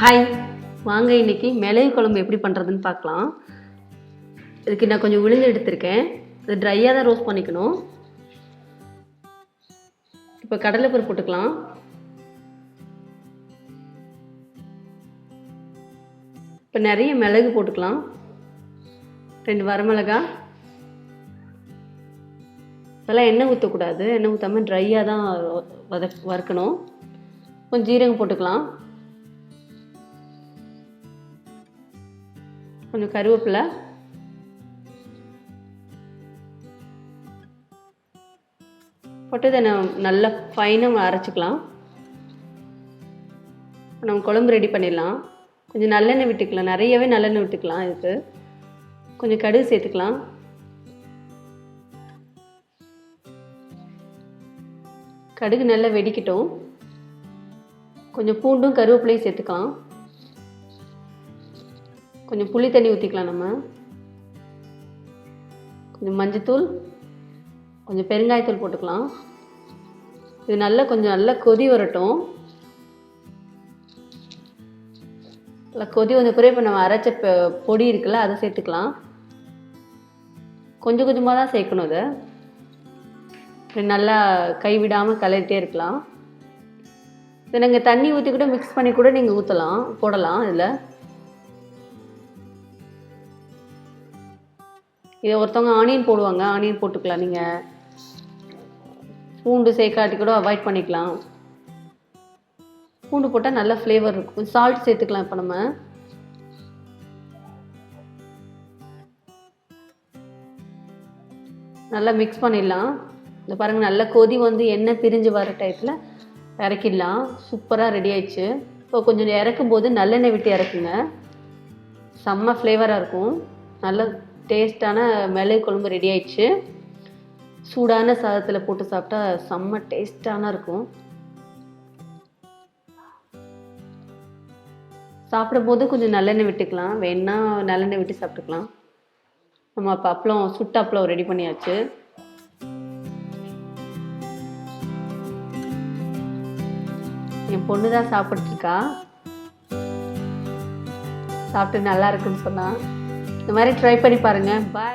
Hi, வாங்க இன்னைக்கு மிளகு குழம்பு எப்படி பண்ணுறதுன்னு பார்க்கலாம். இதுக்கு நான் கொஞ்சம் உளுந்து எடுத்திருக்கேன். இது ட்ரையாக தான் ரோஸ்ட் பண்ணிக்கணும். இப்போ கடலைப்பருப்பு போட்டுக்கலாம். இப்போ நிறைய மிளகு போட்டுக்கலாம். 2 வரமிளகா. அதெல்லாம் எண்ணெய் ஊற்றக்கூடாது, எண்ணெய் ஊற்றாமல் ட்ரையாக தான் வறுக்கணும். கொஞ்சம் ஜீரகம் போட்டுக்கலாம். கொஞ்சம் கருவேப்பிலை, போட்டு இதை நல்லா ஃபைனாக அரைச்சிக்கலாம். நம்ம குழம்பு ரெடி பண்ணிடலாம். கொஞ்சம் நல்லெண்ணெய் விட்டுக்கலாம், நிறையவே நல்லெண்ணெய் விட்டுக்கலாம். இதுக்கு கொஞ்சம் கடுகு சேர்த்துக்கலாம். கடுகு நல்லா வெடிக்கட்டும். கொஞ்சம் பூண்டும் கருவேப்பிலையும் சேர்த்துக்கலாம். கொஞ்சம் புளி தண்ணி ஊற்றிக்கலாம். நம்ம கொஞ்சம் மஞ்சத்தூள், கொஞ்சம் பெருங்காயத்தூள் போட்டுக்கலாம். இது நல்லா கொதி வரட்டும். நல்லா கொதி வந்த பிறகு இப்போ நம்ம அரைச்ச பொடி இருக்குல்ல, அதை சேர்த்துக்கலாம். கொஞ்சம் கொஞ்சமாக தான் சேர்க்கணும். இதை நல்லா கைவிடாமல் கலரிட்டே இருக்கலாம். இதை நீங்கள் தண்ணி ஊற்றி கூட மிக்ஸ் பண்ணி கூட நீங்கள் போடலாம். இதில் இதை ஒருத்தவங்க ஆனியன் போடுவாங்க, ஆனியன் போட்டுக்கலாம். நீங்கள் பூண்டு சேர்க்காட்டி கூட அவாய்ட் பண்ணிக்கலாம். பூண்டு போட்டால் நல்ல ஃப்ளேவர் இருக்கும். சால்ட் சேர்த்துக்கலாம். இப்போ நம்ம நல்லா மிக்ஸ் பண்ணிடலாம். இந்த பாருங்கள், நல்லா கொதி வந்து எண்ணெய் பிரிஞ்சு வர டயத்தில் இறக்கிடலாம். சூப்பராக ரெடி ஆயிடுச்சு. இப்போ கொஞ்சம் இறக்கும் போது நல்லெண்ணெய் விட்டு இறக்குங்க. செம்ம ஃப்ளேவராக இருக்கும். நல்ல டேஸ்டான மிளகு குழம்பு ரெடி ஆயிடுச்சு. சூடான சாதத்தில் போட்டு சாப்பிட்டா செம்ம டேஸ்டான இருக்கும். சாப்பிடும்போது கொஞ்சம் நல்லெண்ணெய் விட்டுக்கலாம். வேணா நல்லெண்ணெய் விட்டு சாப்பிட்டுக்கலாம். நம்ம அப்போ சுட்ட அப்பளம் ரெடி பண்ணியாச்சு. என் பொண்ணு தான் சாப்பிட்ருக்கா. சாப்பிட்டு நல்லா இருக்குன்னு சொன்னா. இந்த மாதிரி ட்ரை பண்ணி பாருங்கள். பாய்.